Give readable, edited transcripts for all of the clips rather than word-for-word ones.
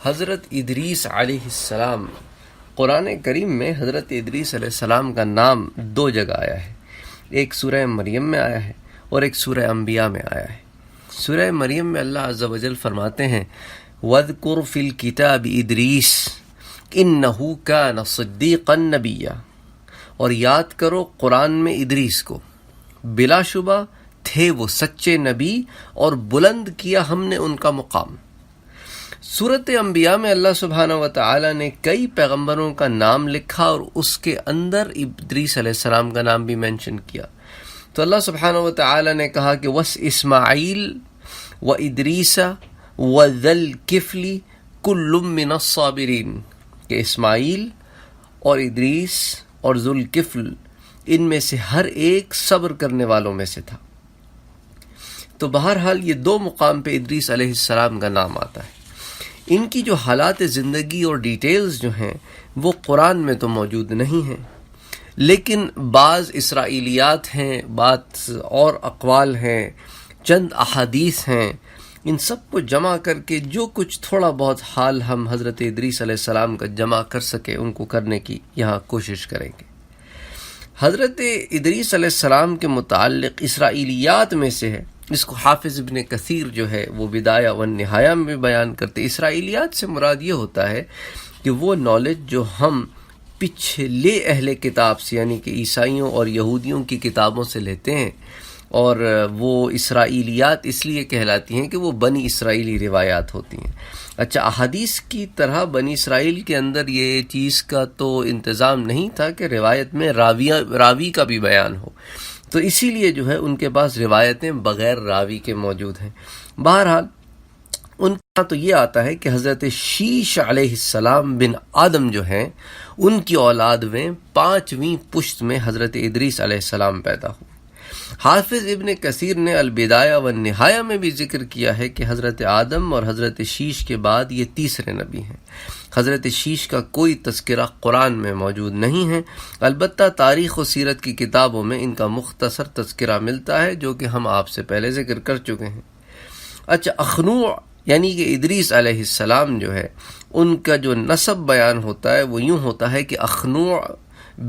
حضرت ادریس علیہ السلام، قرآن کریم میں حضرت ادریس علیہ السلام کا نام دو جگہ آیا ہے، ایک سورہ مریم میں آیا ہے اور ایک سورہ انبیاء میں آیا ہے۔ سورہ مریم میں اللہ عز و جل فرماتے ہیں وَاذْكُرْ فِي الْكِتَابِ إِدْرِيسَ إِنَّهُ كَانَ صِدِّيقًا نَبِيًّا، اور یاد کرو قرآن میں ادریس کو، بلا شبہ تھے وہ سچے نبی اور بلند کیا ہم نے ان کا مقام۔ سورۃ انبیاء میں اللہ سبحانہ و تعالی نے کئی پیغمبروں کا نام لکھا اور اس کے اندر ادریس علیہ السلام کا نام بھی مینشن کیا۔ تو اللہ سبحانہ و تعالی نے کہا کہ وَس اسماعیل و ادریس و ذل کفلی کل من الصابرین، کہ اسماعیل اور ادریس اور ذوالکفل ان میں سے ہر ایک صبر کرنے والوں میں سے تھا۔ تو بہرحال یہ دو مقام پہ ادریس علیہ السلام کا نام آتا ہے۔ ان کی جو حالات زندگی اور ڈیٹیلز جو ہیں وہ قرآن میں تو موجود نہیں ہیں، لیکن بعض اسرائیلیات ہیں، بعض اور اقوال ہیں، چند احادیث ہیں، ان سب کو جمع کر کے جو کچھ تھوڑا بہت حال ہم حضرت ادریس علیہ السلام کا جمع کر سکے ان کو کرنے کی یہاں کوشش کریں گے۔ حضرت ادریس علیہ السلام کے متعلق اسرائیلیات میں سے ہے، اس کو حافظ ابن کثیر جو ہے وہ بدایہ و نہایہ میں بیان کرتے۔ اسرائیلیات سے مراد یہ ہوتا ہے کہ وہ نالج جو ہم پچھلے اہل کتاب سے یعنی کہ عیسائیوں اور یہودیوں کی کتابوں سے لیتے ہیں، اور وہ اسرائیلیات اس لیے کہلاتی ہیں کہ وہ بنی اسرائیلی روایات ہوتی ہیں۔ اچھا، احادیث کی طرح بنی اسرائیل کے اندر یہ چیز کا تو انتظام نہیں تھا کہ روایت میں راوی کا بھی بیان ہو، تو اسی لیے جو ہے ان کے پاس روایتیں بغیر راوی کے موجود ہیں۔ بہرحال ان کا تو یہ آتا ہے کہ حضرت شیش علیہ السلام بن آدم جو ہیں ان کی اولاد میں 5ویں پشت میں حضرت ادریس علیہ السلام پیدا ہوئے۔ حافظ ابن کثیر نے البدایہ و نہایہ میں بھی ذکر کیا ہے کہ حضرت آدم اور حضرت شیش کے بعد یہ تیسرے نبی ہیں۔ حضرت شیش کا کوئی تذکرہ قرآن میں موجود نہیں ہے، البتہ تاریخ و سیرت کی کتابوں میں ان کا مختصر تذکرہ ملتا ہے جو کہ ہم آپ سے پہلے ذکر کر چکے ہیں۔ اچھا، اخنوع یعنی کہ ادریس علیہ السلام جو ہے ان کا جو نسب بیان ہوتا ہے وہ یوں ہوتا ہے کہ اخنوع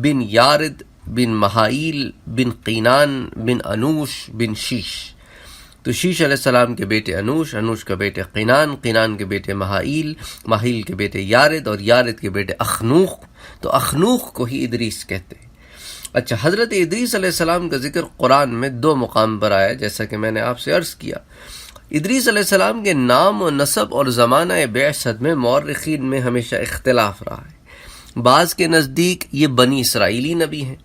بن یارد بن مہائیل بن قینان بن انوش بن شیش۔ تو شیش علیہ السلام کے بیٹے انوش، انوش کا بیٹے قینان، قینان کے بیٹے مہائیل، مہائیل کے بیٹے یارد اور یارد کے بیٹے اخنوخ، تو اخنوخ کو ہی ادریس کہتے ہیں۔ اچھا، حضرت ادریس علیہ السلام کا ذکر قرآن میں 2 مقام پر آیا، جیسا کہ میں نے آپ سے عرض کیا۔ ادریس علیہ السلام کے نام و نسب اور زمانہ بعثت میں مورخین میں ہمیشہ اختلاف رہا ہے۔ بعض کے نزدیک یہ بنی اسرائیلی نبی ہیں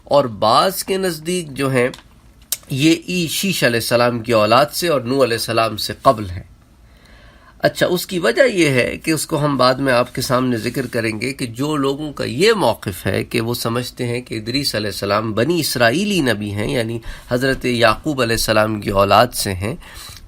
اور بعض کے نزدیک جو ہیں یہ شیش علیہ السلام کی اولاد سے اور نوح علیہ السلام سے قبل ہیں۔ اچھا، اس کی وجہ یہ ہے کہ اس کو ہم بعد میں آپ کے سامنے ذکر کریں گے کہ جو لوگوں کا یہ موقف ہے کہ وہ سمجھتے ہیں کہ ادریس علیہ السلام بنی اسرائیلی نبی ہیں، یعنی حضرت یعقوب علیہ السلام کی اولاد سے ہیں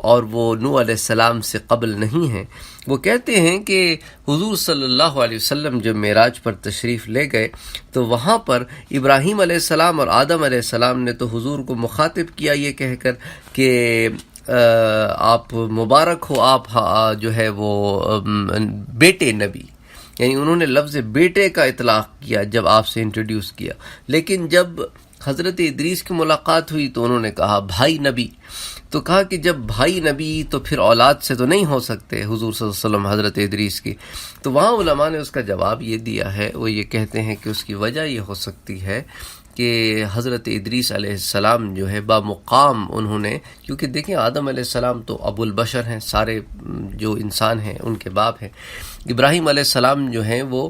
اور وہ نوح علیہ السلام سے قبل نہیں ہیں، وہ کہتے ہیں کہ حضور صلی اللہ علیہ وسلم جب معراج پر تشریف لے گئے تو وہاں پر ابراہیم علیہ السلام اور آدم علیہ السلام نے تو حضور کو مخاطب کیا یہ کہہ کر کہ آپ مبارک ہو، آپ جو ہے وہ بیٹے نبی، یعنی انہوں نے لفظ بیٹے کا اطلاق کیا جب آپ سے انٹروڈیوس کیا۔ لیکن جب حضرت ادریس کی ملاقات ہوئی تو انہوں نے کہا بھائی نبی، تو کہا کہ جب بھائی نبی تو پھر اولاد سے تو نہیں ہو سکتے حضور صلی اللہ علیہ وسلم حضرت ادریس کی۔ تو وہاں علماء نے اس کا جواب یہ دیا ہے، وہ یہ کہتے ہیں کہ اس کی وجہ یہ ہو سکتی ہے کہ حضرت ادریس علیہ السلام جو ہے بامقام انہوں نے، کیونکہ دیکھیں آدم علیہ السلام تو ابو البشر ہیں، سارے جو انسان ہیں ان کے باپ ہیں۔ ابراہیم علیہ السلام جو ہیں وہ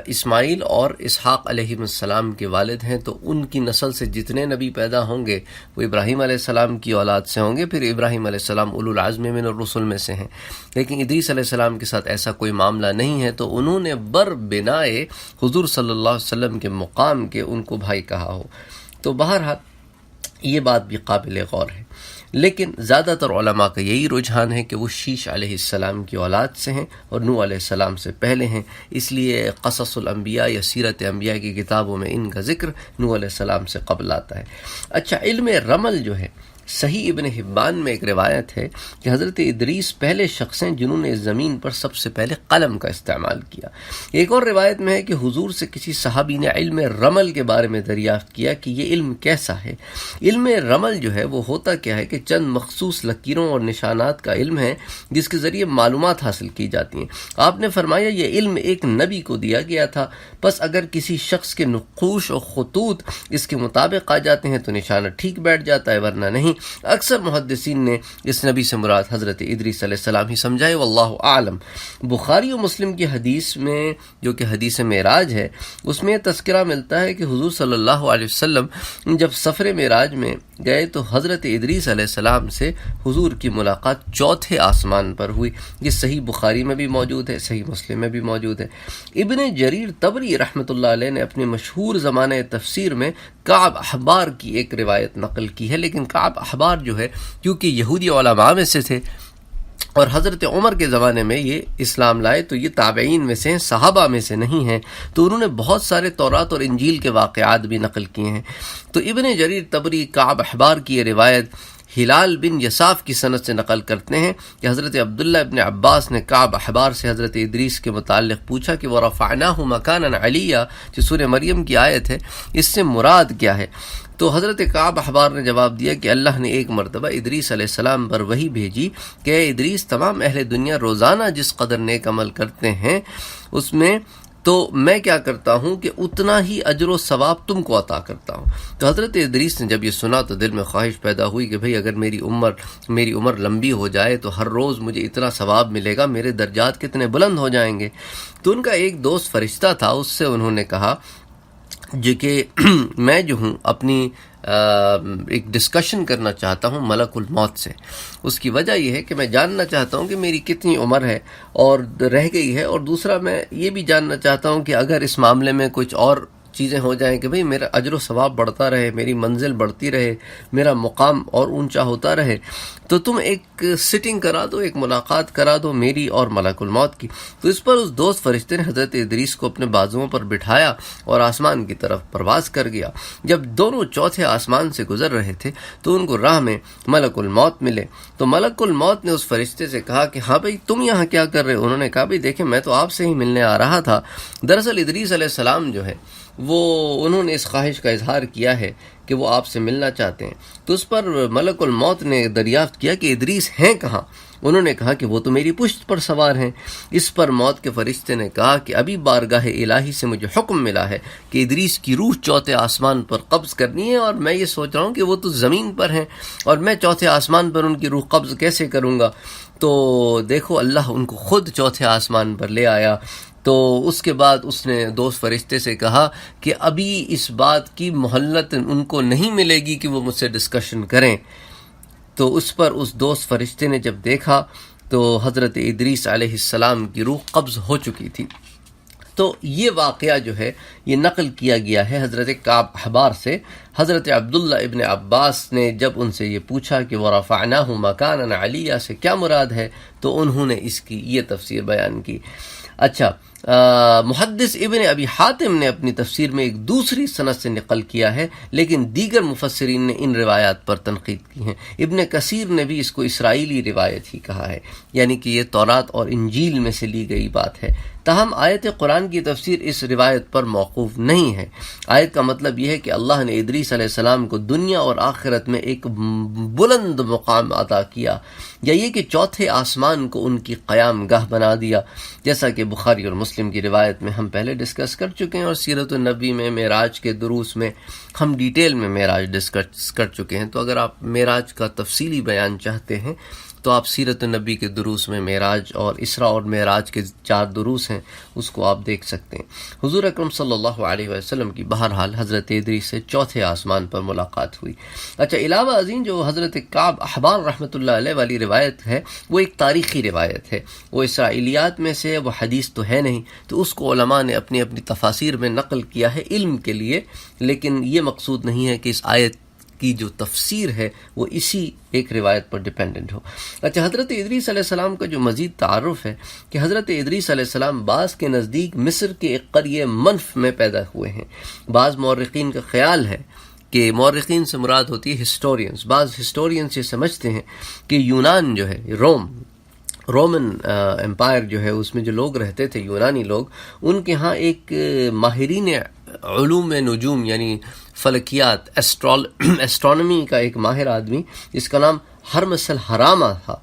اسماعیل اور اسحاق علیہ السلام کے والد ہیں، تو ان کی نسل سے جتنے نبی پیدا ہوں گے وہ ابراہیم علیہ السلام کی اولاد سے ہوں گے، پھر ابراہیم علیہ السلام اولو العزم من الرسل میں سے ہیں۔ لیکن ادریس علیہ السلام کے ساتھ ایسا کوئی معاملہ نہیں ہے، تو انہوں نے بنائے حضور صلی اللہ علیہ وسلم کے مقام کے ان کو بھائی کہا ہو۔ تو بہرحال یہ بات بھی قابل غور ہے، لیکن زیادہ تر علماء کا یہی رجحان ہے کہ وہ شیش علیہ السلام کی اولاد سے ہیں اور نوح علیہ السلام سے پہلے ہیں، اس لیے قصص الانبیاء یا سیرت انبیاء کی کتابوں میں ان کا ذکر نوح علیہ السلام سے قبل آتا ہے۔ اچھا، علم رمل جو ہے صحیح ابن حبان میں ایک روایت ہے کہ حضرت ادریس پہلے شخص ہیں جنہوں نے زمین پر سب سے پہلے قلم کا استعمال کیا۔ ایک اور روایت میں ہے کہ حضور سے کسی صحابی نے علم رمل کے بارے میں دریافت کیا کہ یہ علم کیسا ہے۔ علم رمل جو ہے وہ ہوتا کیا ہے کہ چند مخصوص لکیروں اور نشانات کا علم ہے جس کے ذریعے معلومات حاصل کی جاتی ہیں۔ آپ نے فرمایا یہ علم ایک نبی کو دیا گیا تھا، پس اگر کسی شخص کے نقوش اور خطوط اس کے مطابق آ جاتے ہیں تو نشانہ ٹھیک بیٹھ جاتا ہے، ورنہ نہیں۔ اکثر محدثین نے اس نبی سے مراد حضرت ادریس علیہ السلام ہی سمجھائے، واللہ اعلم۔ بخاری و مسلم کی حدیث میں جو کہ حدیث معراج ہے، اس میں تذکرہ ملتا ہے کہ حضور صلی اللہ علیہ وسلم جب سفر معراج میں گئے تو حضرت ادریس علیہ السلام سے حضور کی ملاقات چوتھے آسمان پر ہوئی۔ یہ صحیح بخاری میں بھی موجود ہے، صحیح مسلم میں بھی موجود ہے۔ ابن جریر طبری رحمۃ اللہ علیہ نے اپنے مشہور زمانہ تفسیر میں کعب احبار کی ایک روایت نقل کی ہے، لیکن کعب احبار جو ہے کیونکہ یہودی علماء میں سے تھے اور حضرت عمر کے زمانے میں یہ اسلام لائے تو یہ تابعین میں سے ہیں، صحابہ میں سے نہیں ہیں، تو انہوں نے بہت سارے تورات اور انجیل کے واقعات بھی نقل کیے ہیں۔ تو ابن جریر طبری کعب احبار کی یہ روایت ہلال بن یساف کی سند سے نقل کرتے ہیں کہ حضرت عبداللہ ابن عباس نے کعب احبار سے حضرت ادریس کے متعلق پوچھا کہ وَرَفَعْنَاهُ مَكَانًا عَلِيًّا، جو سورہ مریم کی آیت ہے، اس سے مراد کیا ہے؟ تو حضرت کعب احبار نے جواب دیا کہ اللہ نے ایک مرتبہ ادریس علیہ السلام پر وحی بھیجی کہ اے ادریس، تمام اہل دنیا روزانہ جس قدر نیک عمل کرتے ہیں اس میں تو میں کیا کرتا ہوں کہ اتنا ہی اجر و ثواب تم کو عطا کرتا ہوں۔ تو حضرت ادریس نے جب یہ سنا تو دل میں خواہش پیدا ہوئی کہ بھئی اگر میری عمر لمبی ہو جائے تو ہر روز مجھے اتنا ثواب ملے گا، میرے درجات کتنے بلند ہو جائیں گے۔ تو ان کا ایک دوست فرشتہ تھا، اس سے انہوں نے کہا جو کہ میں جو ہوں اپنی ایک ڈسکشن کرنا چاہتا ہوں ملک الموت سے۔ اس کی وجہ یہ ہے کہ میں جاننا چاہتا ہوں کہ میری کتنی عمر ہے اور رہ گئی ہے، اور دوسرا میں یہ بھی جاننا چاہتا ہوں کہ اگر اس معاملے میں کچھ اور چیزیں ہو جائیں کہ بھئی میرا اجر و ثواب بڑھتا رہے، میری منزل بڑھتی رہے، میرا مقام اور اونچا ہوتا رہے، تو تم ایک سٹنگ کرا دو، ایک ملاقات کرا دو میری اور ملک الموت کی۔ تو اس پر اس دوست فرشتے نے حضرت ادریس کو اپنے بازوؤں پر بٹھایا اور آسمان کی طرف پرواز کر گیا۔ جب دونوں چوتھے آسمان سے گزر رہے تھے تو ان کو راہ میں ملک الموت ملے، تو ملک الموت نے اس فرشتے سے کہا کہ ہاں بھئی تم یہاں کیا کر رہے ہو؟ انہوں نے کہا بھئی دیکھیں میں تو آپ سے ہی ملنے آ رہا تھا۔ دراصل ادریس علیہ السلام جو ہے وہ انہوں نے اس خواہش کا اظہار کیا ہے کہ وہ آپ سے ملنا چاہتے ہیں۔ تو اس پر ملک الموت نے دریافت کیا کہ ادریس ہیں کہاں؟ انہوں نے کہا کہ وہ تو میری پشت پر سوار ہیں۔ اس پر موت کے فرشتے نے کہا کہ ابھی بارگاہ الہی سے مجھے حکم ملا ہے کہ ادریس کی روح چوتھے آسمان پر قبض کرنی ہے، اور میں یہ سوچ رہا ہوں کہ وہ تو زمین پر ہیں اور میں چوتھے آسمان پر ان کی روح قبض کیسے کروں گا؟ تو دیکھو اللہ ان کو خود چوتھے آسمان پر لے آیا۔ تو اس کے بعد اس نے دوست فرشتے سے کہا کہ ابھی اس بات کی مہلت ان کو نہیں ملے گی کہ وہ مجھ سے ڈسکشن کریں۔ تو اس پر اس دوست فرشتے نے جب دیکھا تو حضرت ادریس علیہ السلام کی روح قبض ہو چکی تھی۔ تو یہ واقعہ جو ہے یہ نقل کیا گیا ہے حضرت کعب احبار سے۔ حضرت عبداللہ ابن عباس نے جب ان سے یہ پوچھا کہ وَرَفَعْنَاهُ مَكَانًا عَلِيًّا سے کیا مراد ہے تو انہوں نے اس کی یہ تفسیر بیان کی۔ اچھا، محدث ابن ابی حاتم نے اپنی تفسیر میں ایک دوسری سند سے نقل کیا ہے، لیکن دیگر مفسرین نے ان روایات پر تنقید کی ہے۔ ابن کثیر نے بھی اس کو اسرائیلی روایت ہی کہا ہے، یعنی کہ یہ تورات اور انجیل میں سے لی گئی بات ہے۔ تاہم آیت قرآن کی تفسیر اس روایت پر موقوف نہیں ہے۔ آیت کا مطلب یہ ہے کہ اللہ نے ادریس علیہ السلام کو دنیا اور آخرت میں ایک بلند مقام عطا کیا، یا یہ کہ چوتھے آسمان کو ان کی قیام گاہ بنا دیا، جیسا کہ بخاری اور مسلم کی روایت میں ہم پہلے ڈسکس کر چکے ہیں، اور سیرت النبی میں معراج کے دروس میں ہم ڈیٹیل میں معراج ڈسکس کر چکے ہیں۔ تو اگر آپ معراج کا تفصیلی بیان چاہتے ہیں تو آپ سیرت النبی کے دروس میں معراج اور اسراء اور معراج کے 4 دروس ہیں، اس کو آپ دیکھ سکتے ہیں۔ حضور اکرم صلی اللہ علیہ وسلم کی بہرحال حضرت ادریس سے چوتھے آسمان پر ملاقات ہوئی۔ اچھا، علاوہ ازیں جو حضرت کعب احبار رحمۃ اللہ علیہ والی روایت ہے وہ ایک تاریخی روایت ہے، وہ اسرائیلیات میں سے، وہ حدیث تو ہے نہیں، تو اس کو علماء نے اپنی اپنی تفاسیر میں نقل کیا ہے علم کے لیے، لیکن یہ مقصود نہیں ہے کہ اس آیت کی جو تفسیر ہے وہ اسی ایک روایت پر ڈیپینڈنٹ ہو۔ اچھا، حضرت ادریس علیہ السلام کا جو مزید تعارف ہے کہ حضرت ادریس علیہ السلام بعض کے نزدیک مصر کے ایک قریہ منف میں پیدا ہوئے ہیں۔ بعض مورخین کا خیال ہے کہ مورخین سے مراد ہوتی ہے ہسٹورینز. بعض ہسٹورینز یہ سمجھتے ہیں کہ یونان جو ہے، رومن امپائر جو ہے، اس میں جو لوگ رہتے تھے یونانی لوگ، ان کے ہاں ایک ماہرین علوم نجوم یعنی فلکیات ایسٹرونومی کا ایک ماہر آدمی جس کا نام ہرمس الحرامہ تھا.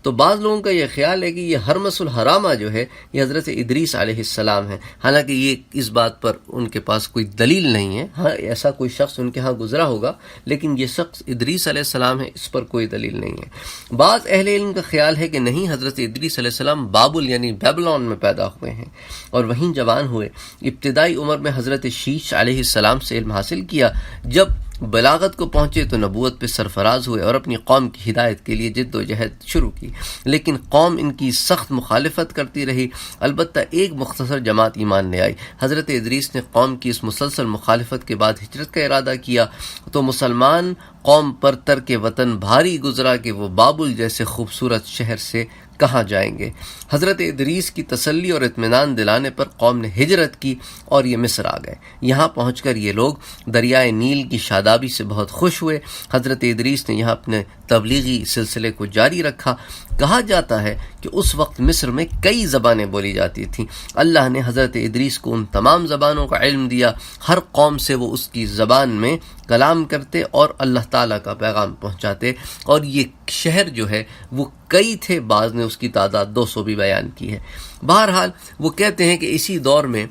تو بعض لوگوں کا یہ خیال ہے کہ یہ ہرمس الحرامہ جو ہے یہ حضرت ادریس علیہ السلام ہے، حالانکہ یہ اس بات پر ان کے پاس کوئی دلیل نہیں ہے. ہاں ایسا کوئی شخص ان کے ہاں گزرا ہوگا، لیکن یہ شخص ادریس علیہ السلام ہے، اس پر کوئی دلیل نہیں ہے. بعض اہل علم کا خیال ہے کہ نہیں، حضرت ادریس علیہ السلام بابل یعنی بیبلون میں پیدا ہوئے ہیں اور وہیں جوان ہوئے. ابتدائی عمر میں حضرت شیش علیہ السلام سے علم حاصل کیا. جب بلاغت کو پہنچے تو نبوت پہ سرفراز ہوئے اور اپنی قوم کی ہدایت کے لیے جد و جہد شروع کی، لیکن قوم ان کی سخت مخالفت کرتی رہی. البتہ ایک مختصر جماعت ایمان لے آئی. حضرت ادریس نے قوم کی اس مسلسل مخالفت کے بعد ہجرت کا ارادہ کیا تو مسلمان قوم پر ترک وطن بھاری گزرا کہ وہ بابل جیسے خوبصورت شہر سے کہاں جائیں گے. حضرت ادریس کی تسلی اور اطمینان دلانے پر قوم نے ہجرت کی اور یہ مصر آ گئے. یہاں پہنچ کر یہ لوگ دریائے نیل کی شادابی سے بہت خوش ہوئے. حضرت ادریس نے یہاں اپنے تبلیغی سلسلے کو جاری رکھا. کہا جاتا ہے کہ اس وقت مصر میں کئی زبانیں بولی جاتی تھیں. اللہ نے حضرت ادریس کو ان تمام زبانوں کا علم دیا. ہر قوم سے وہ اس کی زبان میں کلام کرتے اور اللہ تعالیٰ کا پیغام پہنچاتے. اور یہ شہر جو ہے وہ کئی تھے، بعض نے اس کی تعداد 200 بھی بیان کی ہے. بہرحال وہ کہتے ہیں کہ اسی دور میں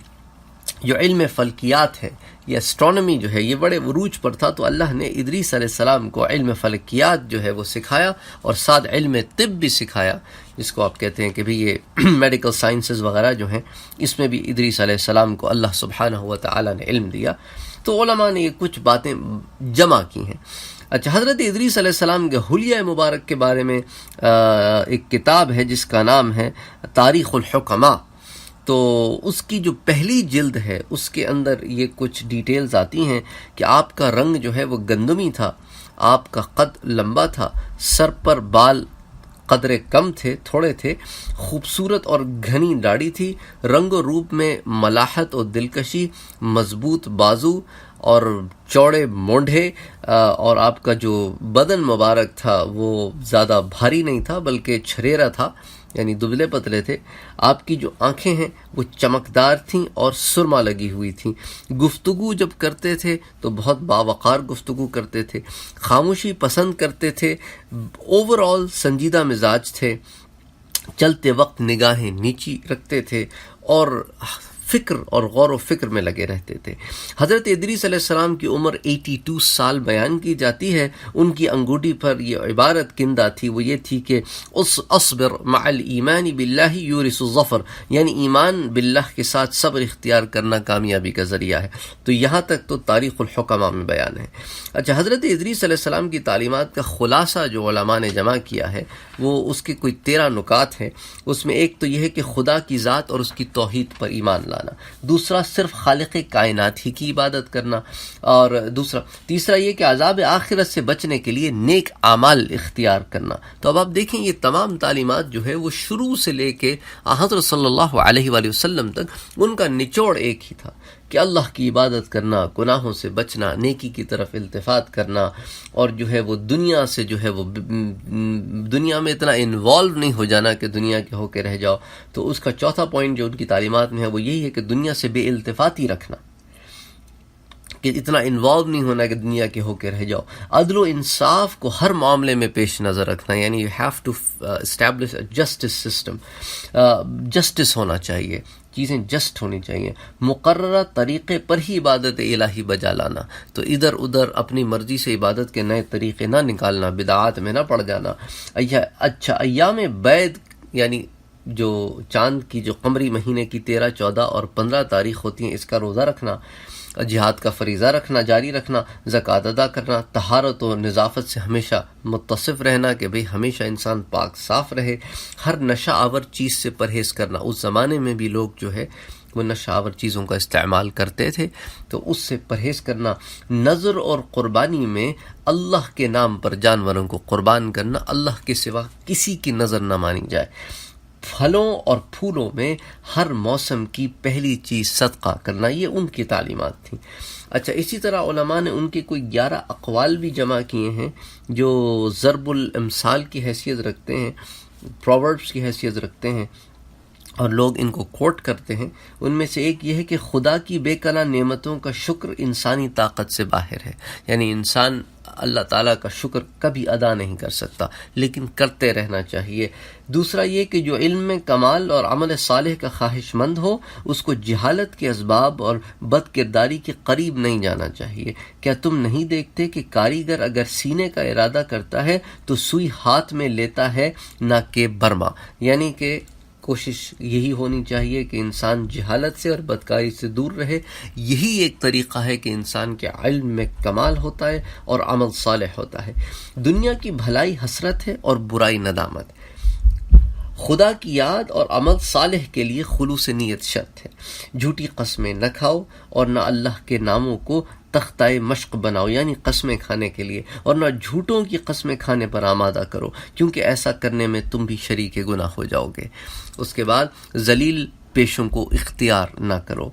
جو علم فلکیات ہے، یہ ایسٹرونومی جو ہے، یہ بڑے عروج پر تھا. تو اللہ نے ادریس علیہ السلام کو علم فلکیات جو ہے وہ سکھایا اور ساتھ علم طب بھی سکھایا، جس کو آپ کہتے ہیں کہ بھی یہ میڈیکل سائنسز وغیرہ جو ہیں، اس میں بھی ادریس علیہ السلام کو اللہ سبحانہ و تعالی نے علم دیا. تو علماء نے یہ کچھ باتیں جمع کی ہیں. اچھا، حضرت ادریس علیہ السلام کے حلیہ مبارک کے بارے میں ایک کتاب ہے جس کا نام ہے تاریخ الحکماء. تو اس کی جو پہلی جلد ہے اس کے اندر یہ کچھ ڈیٹیلز آتی ہیں کہ آپ کا رنگ جو ہے وہ گندمی تھا، آپ کا قد لمبا تھا، سر پر بال قدرے کم تھے، تھوڑے تھے، خوبصورت اور گھنی داڑھی تھی، رنگ و روپ میں ملاحت اور دلکشی، مضبوط بازو اور چوڑے مونڈھے، اور آپ کا جو بدن مبارک تھا وہ زیادہ بھاری نہیں تھا بلکہ چھریرا تھا، یعنی دبلے پتلے تھے. آپ کی جو آنکھیں ہیں وہ چمکدار تھیں اور سرما لگی ہوئی تھیں. گفتگو جب کرتے تھے تو بہت باوقار گفتگو کرتے تھے، خاموشی پسند کرتے تھے، اوور آل سنجیدہ مزاج تھے، چلتے وقت نگاہیں نیچی رکھتے تھے اور فکر اور غور و فکر میں لگے رہتے تھے. حضرت ادریس علیہ السلام کی عمر 82 سال بیان کی جاتی ہے. ان کی انگوٹھی پر یہ عبارت کندہ تھی، وہ یہ تھی کہ اصبر مع الایمان باللہ یورث الظفر، یعنی ایمان باللہ کے ساتھ صبر اختیار کرنا کامیابی کا ذریعہ ہے. تو یہاں تک تو تاریخ الحکماء میں بیان ہے. اچھا، حضرت ادریس علیہ السلام کی تعلیمات کا خلاصہ جو علماء نے جمع کیا ہے وہ اس کے کوئی 13 نکات ہیں. اس میں ایک تو یہ ہے کہ خدا کی ذات اور اس کی توحید پر ایمان لانا، دوسرا صرف خالق کائنات ہی کی عبادت کرنا، اور تیسرا یہ کہ عذاب آخرت سے بچنے کے لیے نیک اعمال اختیار کرنا. تو اب آپ دیکھیں یہ تمام تعلیمات جو ہے وہ شروع سے لے کے حضرت صلی اللہ علیہ وآلہ وسلم تک ان کا نچوڑ ایک ہی تھا کہ اللہ کی عبادت کرنا، گناہوں سے بچنا، نیکی کی طرف التفات کرنا، اور جو ہے وہ دنیا سے جو ہے وہ دنیا میں اتنا انوالو نہیں ہو جانا کہ دنیا کے ہو کے رہ جاؤ. تو اس کا چوتھا پوائنٹ جو ان کی تعلیمات میں ہے وہ یہی ہے کہ دنیا سے بے التفاتی رکھنا، کہ اتنا انوالو نہیں ہونا کہ دنیا کے ہو کے رہ جاؤ. عدل و انصاف کو ہر معاملے میں پیش نظر رکھنا، یعنی you have to establish a justice system, justice ہونا چاہیے، چیزیں جسٹ ہونی چاہیے. مقررہ طریقے پر ہی عبادت الہی بجا لانا، تو ادھر ادھر اپنی مرضی سے عبادت کے نئے طریقے نہ نکالنا، بدعات میں نہ پڑ جانا. اچھا، ایام بید یعنی جو چاند کی جو قمری مہینے کی 13، 14 اور 15 تاریخ ہوتی ہیں، اس کا روزہ رکھنا، جہاد کا فریضہ رکھنا، جاری رکھنا، زکوٰۃ ادا کرنا، طہارت و نظافت سے ہمیشہ متصف رہنا کہ بھئی ہمیشہ انسان پاک صاف رہے، ہر نشہ آور چیز سے پرہیز کرنا. اس زمانے میں بھی لوگ جو ہے وہ نشہ آور چیزوں کا استعمال کرتے تھے، تو اس سے پرہیز کرنا. نظر اور قربانی میں اللہ کے نام پر جانوروں کو قربان کرنا، اللہ کے سوا کسی کی نظر نہ مانی جائے. پھلوں اور پھولوں میں ہر موسم کی پہلی چیز صدقہ کرنا، یہ ان کی تعلیمات تھیں۔ اچھا، اسی طرح علماء نے ان کے کوئی 11 اقوال بھی جمع کیے ہیں جو ضرب الامثال کی حیثیت رکھتے ہیں، پرووربس کی حیثیت رکھتے ہیں، اور لوگ ان کو کوٹ کرتے ہیں۔ ان میں سے ایک یہ ہے کہ خدا کی بے پناہ نعمتوں کا شکر انسانی طاقت سے باہر ہے، یعنی انسان اللہ تعالیٰ کا شکر کبھی ادا نہیں کر سکتا، لیکن کرتے رہنا چاہیے۔ دوسرا یہ کہ جو علم میں کمال اور عمل صالح کا خواہش مند ہو، اس کو جہالت کے اسباب اور بد کرداری کے قریب نہیں جانا چاہیے۔ کیا تم نہیں دیکھتے کہ کاریگر اگر سینے کا ارادہ کرتا ہے تو سوئی ہاتھ میں لیتا ہے نہ کہ برما، یعنی کہ کوشش یہی ہونی چاہیے کہ انسان جہالت سے اور بدکاری سے دور رہے۔ یہی ایک طریقہ ہے کہ انسان کے علم میں کمال ہوتا ہے اور عمل صالح ہوتا ہے۔ دنیا کی بھلائی حسرت ہے اور برائی ندامت۔ خدا کی یاد اور عمل صالح کے لیے خلوص نیت شرط ہے۔ جھوٹی قسمیں نہ کھاؤ اور نہ اللہ کے ناموں کو تختہ مشق بناؤ، یعنی قسمیں کھانے کے لیے، اور نہ جھوٹوں کی قسمیں کھانے پر آمادہ کرو، کیونکہ ایسا کرنے میں تم بھی شریک گناہ ہو جاؤ گے۔ اس کے بعد ذلیل پیشوں کو اختیار نہ کرو۔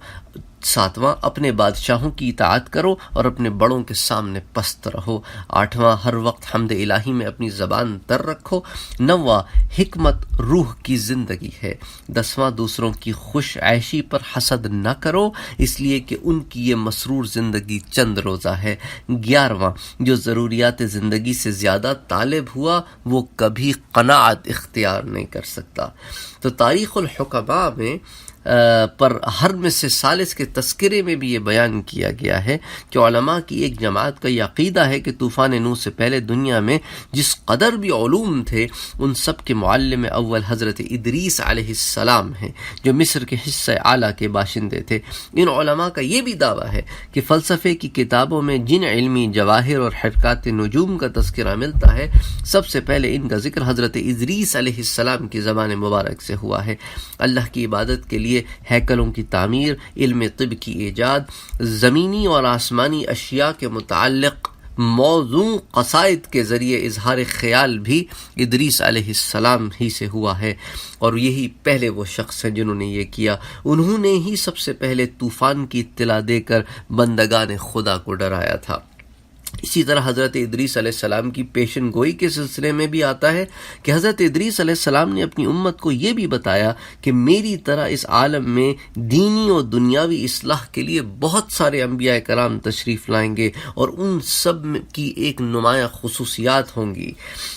7واں، اپنے بادشاہوں کی اطاعت کرو اور اپنے بڑوں کے سامنے پست رہو۔ 8واں، ہر وقت حمد الہی میں اپنی زبان تر رکھو۔ 9واں، حکمت روح کی زندگی ہے۔ 10واں، دوسروں کی خوش عیشی پر حسد نہ کرو، اس لیے کہ ان کی یہ مسرور زندگی چند روزہ ہے۔ 11واں، جو ضروریات زندگی سے زیادہ طالب ہوا وہ کبھی قناعت اختیار نہیں کر سکتا۔ تو تاریخ الحکماء میں پر حرم سے ثالث کے تذکرے میں بھی یہ بیان کیا گیا ہے کہ علماء کی ایک جماعت کا یہ عقیدہ ہے کہ طوفان نوح سے پہلے دنیا میں جس قدر بھی علوم تھے ان سب کے معلم اول حضرت ادریس علیہ السلام ہیں، جو مصر کے حصہ اعلیٰ کے باشندے تھے۔ ان علماء کا یہ بھی دعویٰ ہے کہ فلسفے کی کتابوں میں جن علمی جواہر اور حرکات نجوم کا تذکرہ ملتا ہے، سب سے پہلے ان کا ذکر حضرت ادریس علیہ السلام کی زبان مبارک سے ہوا ہے۔ اللہ کی عبادت کے لیے ہیکلوں کی تعمیر، علم طب کی ایجاد، زمینی اور آسمانی اشیاء کے متعلق موضوع قصائد کے ذریعے اظہار خیال بھی ادریس علیہ السلام ہی سے ہوا ہے، اور یہی پہلے وہ شخص ہیں جنہوں نے یہ کیا۔ انہوں نے ہی سب سے پہلے طوفان کی اطلاع دے کر بندگان خدا کو ڈرایا تھا۔ اسی طرح حضرت ادریس علیہ السلام کی پیشن گوئی کے سلسلے میں بھی آتا ہے کہ حضرت ادریس علیہ السلام نے اپنی امت کو یہ بھی بتایا کہ میری طرح اس عالم میں دینی اور دنیاوی اصلاح کے لیے بہت سارے انبیاء کرام تشریف لائیں گے، اور ان سب کی ایک نمایاں خصوصیات ہوں گی،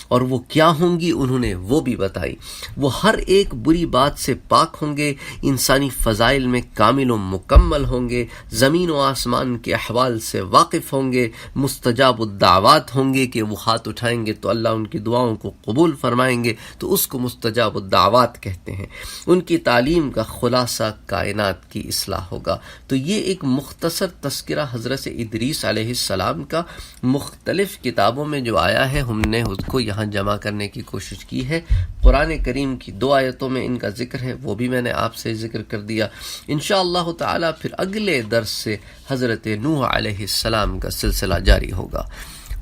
اور وہ کیا ہوں گی انہوں نے وہ بھی بتائی۔ وہ ہر ایک بری بات سے پاک ہوں گے، انسانی فضائل میں کامل و مکمل ہوں گے، زمین و آسمان کے احوال سے واقف ہوں گے، مستجاب الدعوات ہوں گے کہ وہ ہاتھ اٹھائیں گے تو اللہ ان کی دعاؤں کو قبول فرمائیں گے، تو اس کو مستجاب الدعوات کہتے ہیں۔ ان کی تعلیم کا خلاصہ کائنات کی اصلاح ہوگا۔ تو یہ ایک مختصر تذکرہ حضرت ادریس علیہ السلام کا مختلف کتابوں میں جو آیا ہے، ہم نے اس کو یہاں جمع کرنے کی کوشش کی ہے۔ قرآن کریم کی 2 آیتوں میں ان کا ذکر ہے، وہ بھی میں نے آپ سے ذکر کر دیا۔ انشاءاللہ تعالی پھر اگلے درس سے حضرت نوح علیہ السلام کا سلسلہ جاری ہوگا۔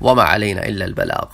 وما علینا الا البلاغ۔